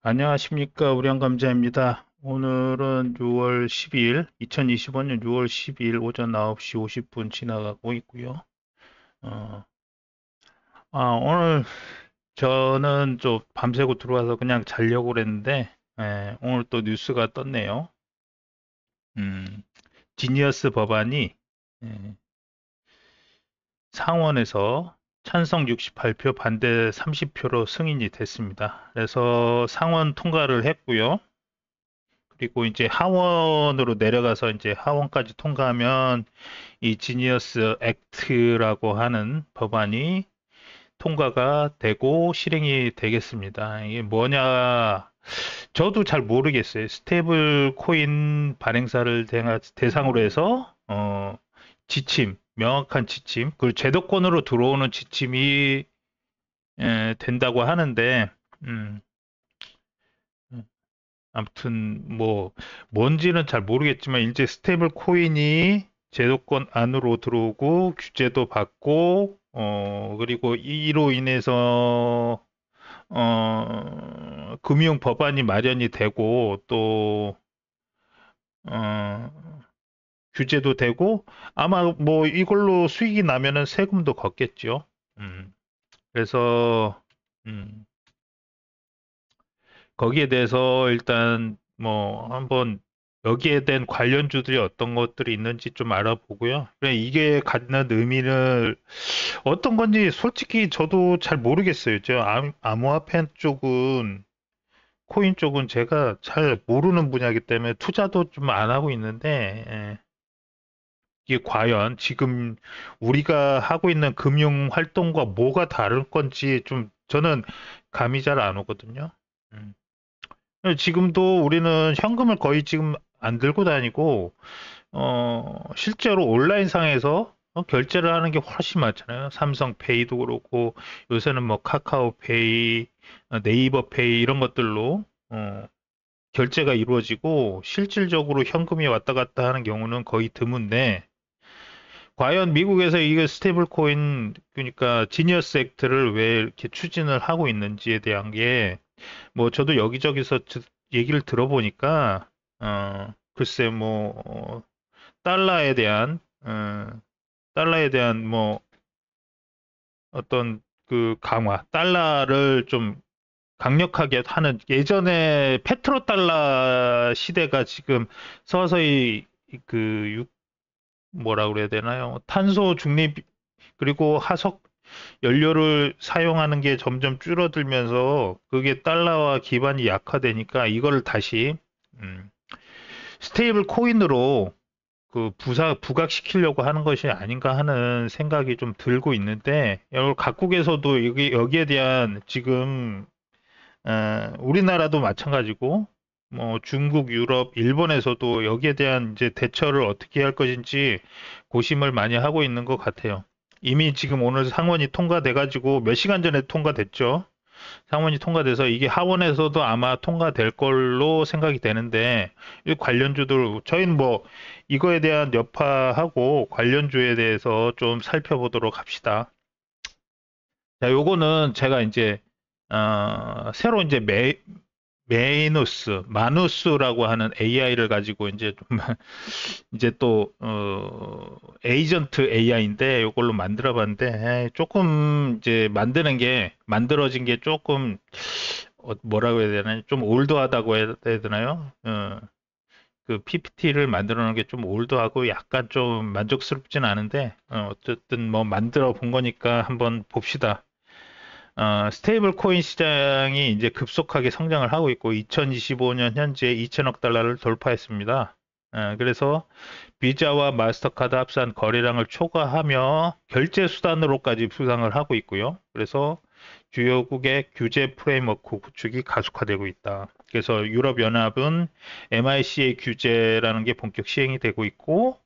안녕하십니까. 우량감자입니다. 오늘은 6월 12일, 2025년 6월 12일 오전 9시 50분 지나가고 있고요. 어, 오늘 저는 좀 밤새고 들어와서 그냥 자려고 그랬는데, 오늘 또 뉴스가 떴네요. 음, 지니어스 법안이 예, 상원에서 찬성 68표, 반대 30표로 승인이 됐습니다. 그래서 상원 통과를 했고요. 그리고 이제 하원으로 내려가서 이제 하원까지 통과하면 이 지니어스 액트라고 하는 법안이 통과가 되고 실행이 되겠습니다. 이게 뭐냐? 저도 잘 모르겠어요. 스테이블 코인 발행사를 대상으로 해서 지침, 명확한 지침, 그리고 제도권으로 들어오는 지침이 된다고 하는데 음, 아무튼 뭐 뭔지는 잘 모르겠지만 이제 스테이블 코인이 제도권 안으로 들어오고 규제도 받고 그리고 이로 인해서 금융 법안이 마련이 되고 또 어, 규제도 되고 아마 뭐 이걸로 수익이 나면은 세금도 걷겠죠. 음, 그래서 음, 거기에 대해서 일단 뭐 한번 여기에 대한 관련주들이 어떤 것들이 있는지 좀 알아보고요. 그래, 이게 갖는 의미를 어떤 건지 솔직히 저도 잘 모르겠어요. 저 암호화폐 쪽은 코인 쪽은 제가 잘 모르는 분야이기 때문에 투자도 좀 안 하고 있는데 이게 과연 지금 우리가 하고 있는 금융 활동과 뭐가 다른 건지 좀 저는 감이 잘 안 오거든요. 음. 지금도 우리는 현금을 거의 지금 안 들고 다니고, 실제로 온라인상에서 결제를 하는 게 훨씬 많잖아요. 삼성페이도 그렇고, 요새는 뭐 카카오페이, 네이버페이 이런 것들로, 결제가 이루어지고, 실질적으로 현금이 왔다 갔다 하는 경우는 거의 드문데, 과연 미국에서 이게 스테이블 코인, 그러니까 지니어스 액트를 왜 이렇게 추진을 하고 있는지에 대한 게, 뭐 저도 여기저기서 얘기를 들어보니까 글쎄 뭐 달러에 대한 달러에 대한 뭐 어떤 그 강화, 달러를 좀 강력하게 하는 예전에 페트로 달러 시대가 지금 서서히 그 뭐라 그래야 되나요? 탄소 중립 그리고 화석 연료를 사용하는 게 점점 줄어들면서 그게 달러와 기반이 약화되니까 이거를 다시 음, 스테이블 코인으로 그 부각시키려고 하는 것이 아닌가 하는 생각이 좀 들고 있는데 각국에서도 여기에 대한 지금 우리나라도 마찬가지고 뭐 중국, 유럽, 일본에서도 여기에 대한 이제 대처를 어떻게 할 것인지 고심을 많이 하고 있는 것 같아요. 이미 지금 오늘 상원이 통과돼가지고 몇 시간 전에 통과됐죠. 상원이 통과돼서 이게 하원에서도 아마 통과될 걸로 생각이 되는데 이 관련주들 저희는 뭐 이거에 대한 여파하고 관련주에 대해서 좀 살펴보도록 합시다. 자, 요거는 제가 이제 새로 이제 마누스라고 하는 AI를 가지고 이제 좀 이제 또 에이전트 AI인데 이걸로 만들어 봤는데 조금 이제 만들어진 게 조금 뭐라고 해야 되나 좀 올드하다고 해야 되나요? 그 PPT를 만들어 놓은 게 좀 올드하고 약간 좀 만족스럽진 않은데 어쨌든 뭐 만들어 본 거니까 한번 봅시다. 스테이블 코인 시장이 이제 급속하게 성장을 하고 있고 2025년 현재 2천억 달러를 돌파했습니다. 그래서 비자와 마스터카드 합산 거래량을 초과하며 결제 수단으로까지 부상을 하고 있고요. 그래서 주요국의 규제 프레임워크 구축이 가속화되고 있다. 그래서 유럽연합은 MICA 규제라는 게 본격 시행이 되고 있고,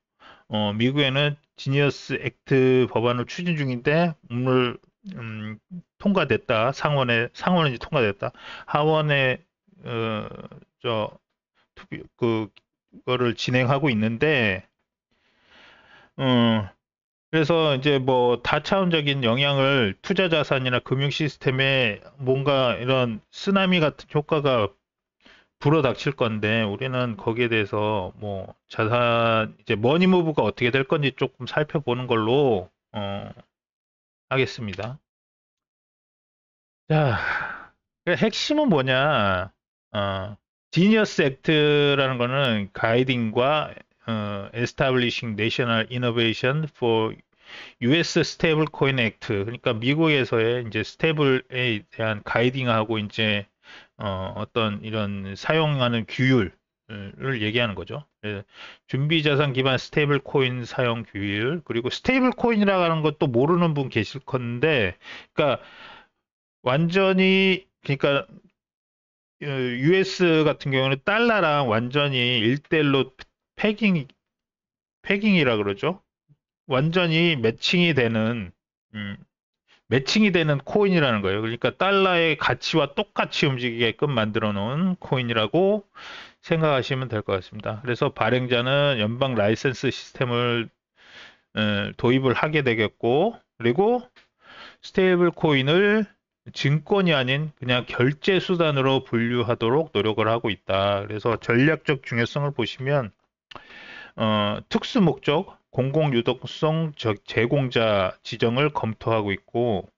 미국에는 지니어스 액트 법안을 추진 중인데 오늘 음, 통과됐다. 상원에 통과됐다. 하원에 어, 저 그거를 진행하고 있는데 그래서 이제 뭐 다차원적인 영향을 투자 자산이나 금융 시스템에 뭔가 이런 쓰나미 같은 효과가 불어닥칠 건데 우리는 거기에 대해서 뭐 자산 이제 머니무브가 어떻게 될 건지 조금 살펴보는 걸로 하겠습니다. 자, 그 핵심은 뭐냐? 어, 지니어스 액트라는 거는 가이딩과 Establishing National Innovation for US 스테이블 코인 액트. 그러니까 미국에서의 이제 스테이블에 대한 가이딩하고 이제 어떤 이런 사용하는 규율을 얘기하는 거죠. 준비 자산 기반 스테이블 코인 사용 규율, 그리고 스테이블 코인이라고 하는 것도 모르는 분 계실 건데, 그러니까 완전히 그러니까 US 같은 경우는 달러랑 완전히 1대1로 패깅 패깅이라 그러죠. 완전히 음, 매칭이 되는 코인이라는 거예요. 그러니까 달러의 가치와 똑같이 움직이게끔 만들어 놓은 코인이라고 생각하시면 될 것 같습니다. 그래서 발행자는 연방 라이센스 시스템을 도입을 하게 되겠고, 그리고 스테이블 코인을 증권이 아닌 그냥 결제 수단으로 분류하도록 노력을 하고 있다. 그래서 전략적 중요성을 보시면 특수 목적, 공공 유동성 제공자 지정을 검토하고 있고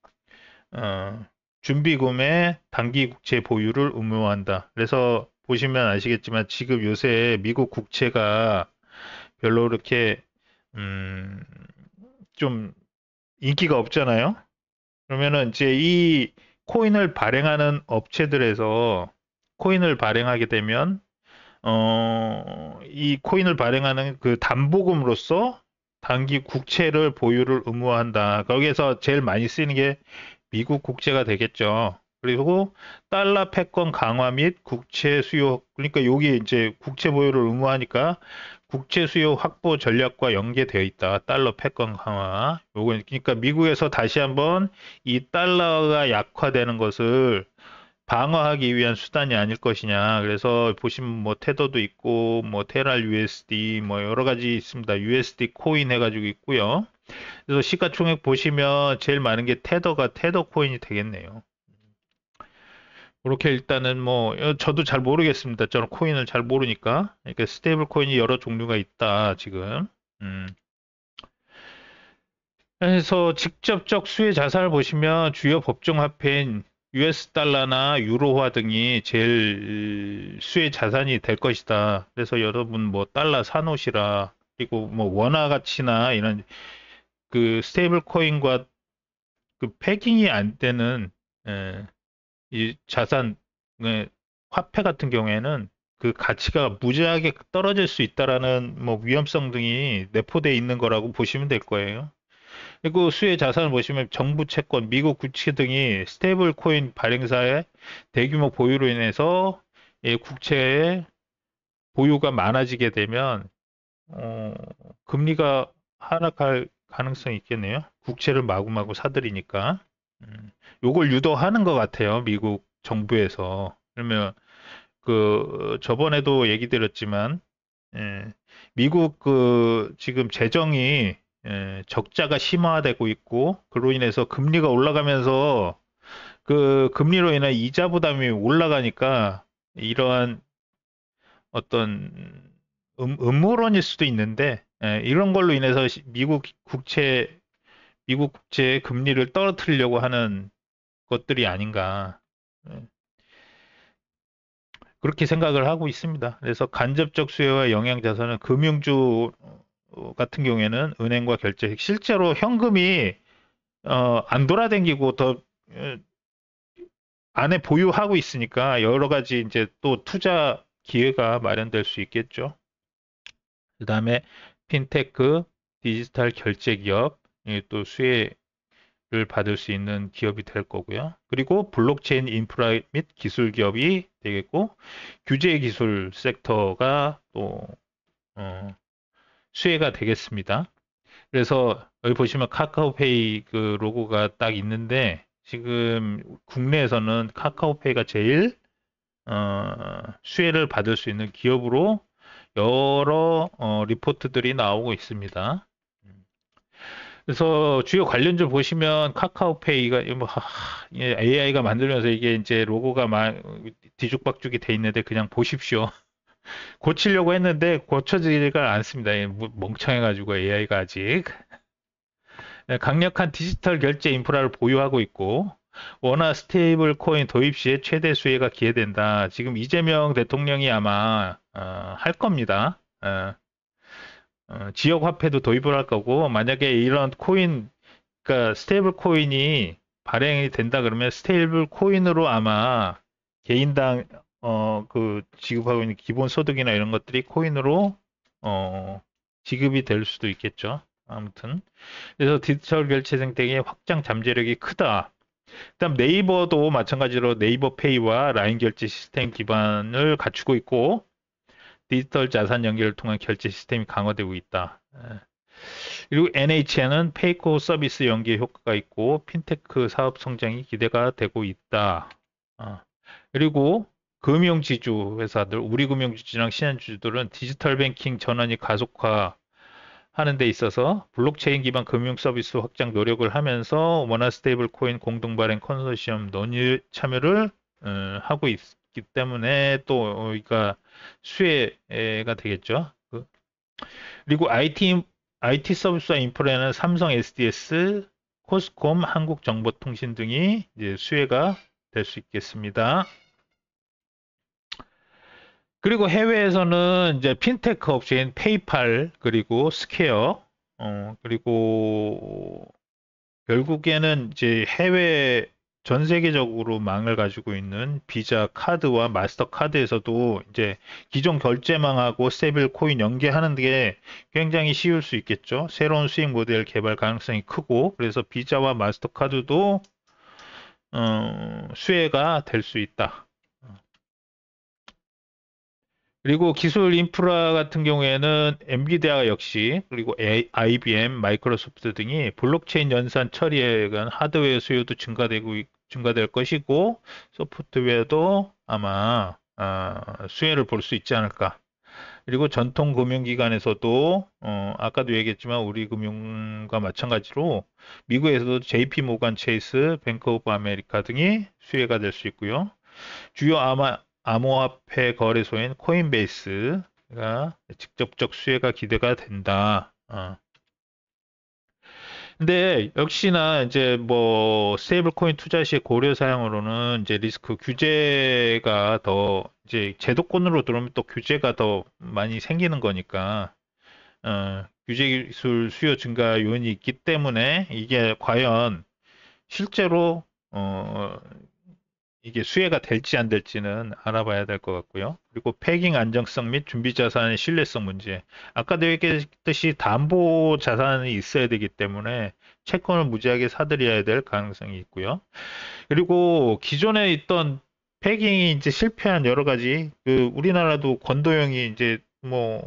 어, 준비 구매, 단기 국채 보유를 의무화한다. 그래서 보시면 아시겠지만 지금 요새 미국 국채가 별로 그렇게 음, 좀 인기가 없잖아요. 그러면은 이제 이 코인을 발행하는 업체들에서 코인을 발행하게 되면 이 코인을 발행하는 그 담보금으로서 단기 국채를 보유를 의무화한다. 거기에서 제일 많이 쓰이는 게 미국 국채가 되겠죠. 그리고 달러 패권 강화 및 국채 수요, 그러니까 여기 이제 국채 보유를 의무화하니까 국채 수요 확보 전략과 연계되어 있다. 달러 패권 강화. 요거 그러니까 미국에서 다시 한번 이 달러가 약화되는 것을 방어하기 위한 수단이 아닐 것이냐. 그래서 보시면 뭐 테더도 있고 뭐 테랄 USD 뭐 여러 가지 있습니다. USD 코인 해가지고 있고요. 그래서 시가총액 보시면 제일 많은 게 테더가 테더 코인이 되겠네요. 그렇게 일단은 뭐 저도 잘 모르겠습니다. 저는 코인을 잘 모르니까. 그러니까 스테이블 코인이 여러 종류가 있다 지금. 음. 그래서 직접적 수혜 자산을 보시면 주요 법정 화폐인 US 달러나 유로화 등이 제일 수혜 자산이 될 것이다. 그래서 여러분 뭐 달러 사놓으시라. 그리고 뭐 원화 가치나 이런 그 스테이블 코인과 그 패깅이 안 되는 에, 이 자산 화폐 같은 경우에는 그 가치가 무지하게 떨어질 수 있다라는 뭐 위험성 등이 내포되어 있는 거라고 보시면 될 거예요. 그리고 수혜 자산을 보시면 정부 채권, 미국 국채 등이 스테이블 코인 발행사의 대규모 보유로 인해서 이 국채의 보유가 많아지게 되면 어, 금리가 하락할 가능성이 있겠네요. 국채를 마구마구 사들이니까. 요걸 유도하는 것 같아요. 미국 정부에서. 그러면 그 저번에도 얘기 드렸지만 예, 미국 그 지금 재정이 적자가 심화되고 있고 그로 인해서 금리가 올라가면서 그 금리로 인한 이자 부담이 올라가니까 이러한 어떤 음모론일 수도 있는데 이런 걸로 인해서 미국 국채 금리를 떨어뜨리려고 하는 것들이 아닌가 예, 그렇게 생각을 하고 있습니다. 그래서 간접적 수혜와 영양 자산은 금융주 같은 경우에는 은행과 결제 실제로 현금이 안 돌아다니고 더 안에 보유하고 있으니까 여러 가지 이제 또 투자 기회가 마련될 수 있겠죠. 그다음에 핀테크, 디지털 결제 기업, 또 수혜를 받을 수 있는 기업이 될 거고요. 그리고 블록체인 인프라 및 기술 기업이 되겠고, 규제 기술 섹터가 또 수혜가 되겠습니다. 그래서 여기 보시면 카카오페이 그 로고가 딱 있는데 지금 국내에서는 카카오페이가 제일 수혜를 받을 수 있는 기업으로 여러 리포트들이 나오고 있습니다. 그래서 주요 관련주 보시면 카카오페이가 뭐 AI가 만들면서 이게 이제 로고가 막 뒤죽박죽이 돼 있는데 그냥 보십시오. 고치려고 했는데 고쳐지지가 않습니다. 멍청해가지고 AI가 아직. 네, 강력한 디지털 결제 인프라를 보유하고 있고 원화 스테이블 코인 도입 시에 최대 수혜가 기회된다. 지금 이재명 대통령이 아마 할 겁니다. 지역 화폐도 도입을 할 거고 만약에 이런 코인, 그러니까 스테이블 코인이 발행이 된다 그러면 스테이블 코인으로 아마 개인당 그 지급하고 있는 기본 소득이나 이런 것들이 코인으로 지급이 될 수도 있겠죠. 아무튼 그래서 디지털 결제 생태계의 확장 잠재력이 크다. 그다음 네이버도 마찬가지로 네이버 페이와 라인 결제 시스템 기반을 갖추고 있고 디지털 자산 연결을 통한 결제 시스템이 강화되고 있다. 그리고 NHN은 페이코 서비스 연계 효과가 있고 핀테크 사업 성장이 기대가 되고 있다. 그리고 금융지주 회사들, 우리금융지주랑 신한지주들은 디지털 뱅킹 전환이 가속화 하는 데 있어서 블록체인 기반 금융 서비스 확장 노력을 하면서 원화 스테이블 코인 공동 발행 컨소시엄 논의 참여를 하고 있기 때문에 또 그러니까 수혜가 되겠죠. 그리고 IT 서비스와 인프라에는 삼성 SDS, 코스콤, 한국정보통신 등이 이제 수혜가 될 수 있겠습니다. 그리고 해외에서는 이제 핀테크 업체인 페이팔, 그리고 스퀘어, 그리고 결국에는 이제 해외 전 세계적으로 망을 가지고 있는 비자 카드와 마스터 카드에서도 이제 기존 결제망하고 스테이블 코인 연계하는 게 굉장히 쉬울 수 있겠죠. 새로운 수익 모델 개발 가능성이 크고 그래서 비자와 마스터 카드도 수혜가 될 수 있다. 그리고 기술 인프라 같은 경우에는 엔비디아 역시 그리고 IBM, 마이크로소프트 등이 블록체인 연산 처리에 의한 하드웨어 수요도 증가될 것이고 소프트웨어도 아마 수혜를 볼 수 있지 않을까. 그리고 전통 금융기관에서도 아까도 얘기했지만 우리 금융과 마찬가지로 미국에서도 JP 모간 체이스, 뱅크 오브 아메리카 등이 수혜가 될 수 있고요. 주요 암호화폐 거래소인 코인베이스가 직접적 수혜가 기대가 된다. 근데 역시나 이제 뭐 스테이블 코인 투자 시 고려 사용으로는 이제 리스크 규제가 더 이제 제도권으로 들어오면 또 규제가 더 많이 생기는 거니까 규제 기술 수요 증가 요인이 있기 때문에 이게 과연 실제로 이게 수혜가 될지 안 될지는 알아봐야 될 것 같고요. 그리고 패깅 안정성 및 준비 자산의 신뢰성 문제. 아까도 얘기했듯이 담보 자산이 있어야 되기 때문에 채권을 무지하게 사들여야 될 가능성이 있고요. 그리고 기존에 있던 패깅이 이제 실패한 여러 가지, 우리나라도 권도영이 이제 뭐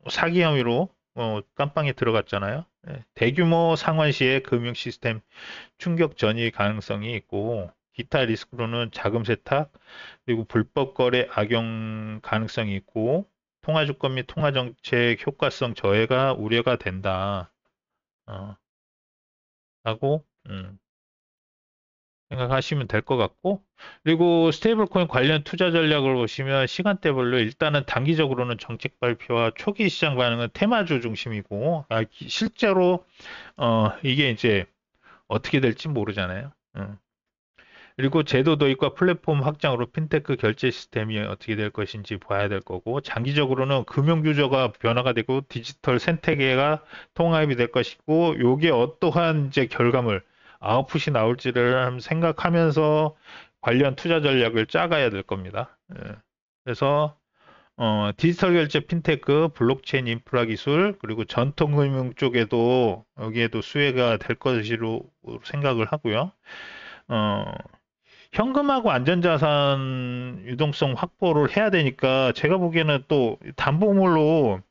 사기 혐의로 깜빵에 들어갔잖아요. 대규모 상환 시에 금융 시스템 충격 전이 가능성이 있고 기타 리스크로는 자금 세탁, 그리고 불법 거래 악용 가능성이 있고 통화 주권 및 통화 정책 효과성 저해가 우려가 된다. 어, 라고 생각하시면 될 것 같고, 그리고 스테이블 코인 관련 투자 전략을 보시면 시간대별로 일단은 단기적으로는 정책 발표와 초기 시장 반응은 테마주 중심이고, 실제로 이게 이제 어떻게 될지 모르잖아요. 그리고 제도 도입과 플랫폼 확장으로 핀테크 결제 시스템이 어떻게 될 것인지 봐야 될 거고, 장기적으로는 금융 규제가 변화가 되고 디지털 생태계가 통합이 될 것이고, 요게 어떠한 이제 결과물, 아웃풋이 나올지를 생각하면서 관련 투자 전략을 짜가야 될 겁니다. 그래서 디지털 결제 핀테크, 블록체인 인프라 기술, 그리고 전통 금융 쪽에도 여기에도 수혜가 될 것으로 생각을 하고요. 어, 현금하고 안전자산 유동성 확보를 해야 되니까 제가 보기에는 또 담보물로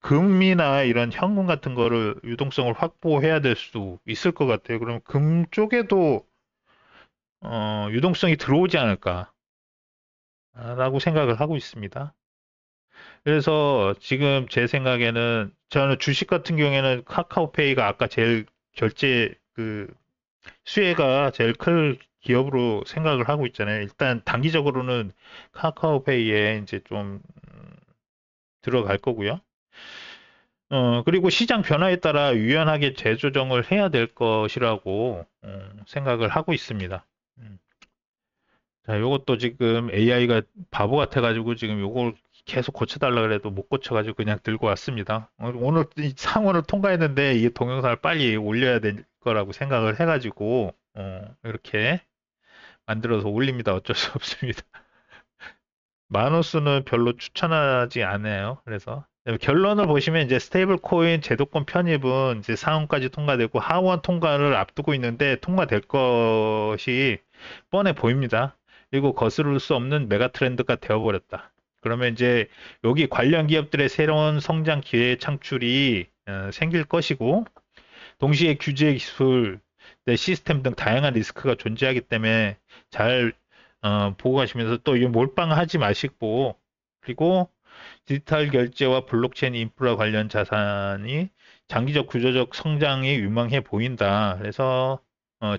금이나 이런 현금 같은 거를 유동성을 확보해야 될 수 있을 것 같아요. 그럼 금 쪽에도 유동성이 들어오지 않을까라고 생각을 하고 있습니다. 그래서 지금 제 생각에는 저는 주식 같은 경우에는 카카오페이가 아까 제일 결제 그 수혜가 제일 클 기업으로 생각을 하고 있잖아요. 일단 단기적으로는 카카오페이에 이제 좀 들어갈 거고요. 그리고 시장 변화에 따라 유연하게 재조정을 해야 될 것이라고 생각을 하고 있습니다. 음. 자, 요것도 지금 AI가 바보 같아가지고 지금 요걸 계속 고쳐달라 그래도 못 고쳐가지고 그냥 들고 왔습니다. 오늘 이 상원을 통과했는데 이 동영상을 빨리 올려야 될 거라고 생각을 해가지고 이렇게 만들어서 올립니다. 어쩔 수 없습니다. 마누스는 별로 추천하지 않아요. 그래서 결론을 보시면 이제 스테이블 코인 제도권 편입은 이제 상원까지 통과되고 하원 통과를 앞두고 있는데 통과될 것이 뻔해 보입니다. 그리고 거스를 수 없는 메가 트렌드가 되어버렸다. 그러면 이제 여기 관련 기업들의 새로운 성장 기회 창출이 생길 것이고 동시에 규제 기술, 내 시스템 등 다양한 리스크가 존재하기 때문에 잘 보고 가시면서 또 이 몰빵하지 마시고 그리고 디지털 결제와 블록체인 인프라 관련 자산이 장기적 구조적 성장이 유망해 보인다. 그래서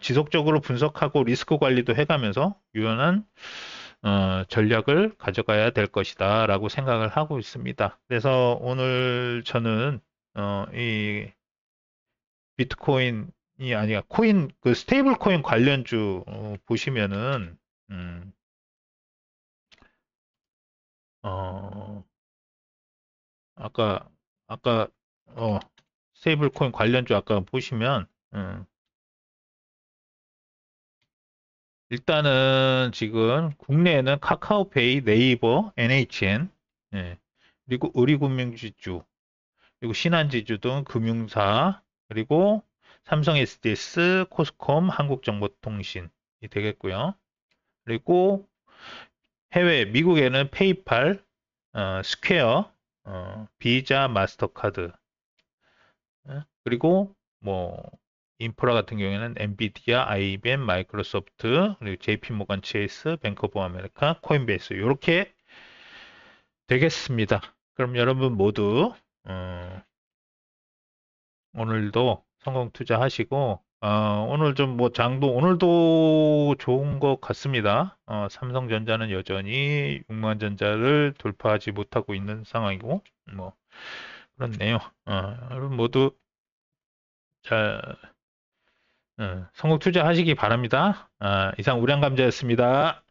지속적으로 분석하고 리스크 관리도 해가면서 유연한 전략을 가져가야 될 것이다 라고 생각을 하고 있습니다. 그래서 오늘 저는 이 비트코인이 아니라 코인 그 스테이블 코인 관련주 보시면은 음, 어, 아까 아까 어 스테이블 코인 관련주 아까 보시면 일단은 지금 국내에는 카카오페이, 네이버, NHN 예, 그리고 우리금융지주 그리고 신한지주 등 금융사 그리고 삼성 SDS, 코스콤, 한국정보통신이 되겠고요. 그리고 해외 미국에는 페이팔, 스퀘어, 비자, 마스터카드, 그리고 뭐 인프라 같은 경우에는 엔비디아, IBM, 마이크로소프트, 그리고 JP모간 체이스, 뱅크 오브 아메리카, 코인베이스 이렇게 되겠습니다. 그럼 여러분 모두 오늘도 성공 투자하시고 오늘 좀 뭐 장도 오늘도 좋은 것 같습니다. 삼성전자는 여전히 6만전자를 돌파하지 못하고 있는 상황이고 뭐 그렇네요. 여러분 모두 잘 성공 투자하시기 바랍니다. 이상 우량감자였습니다.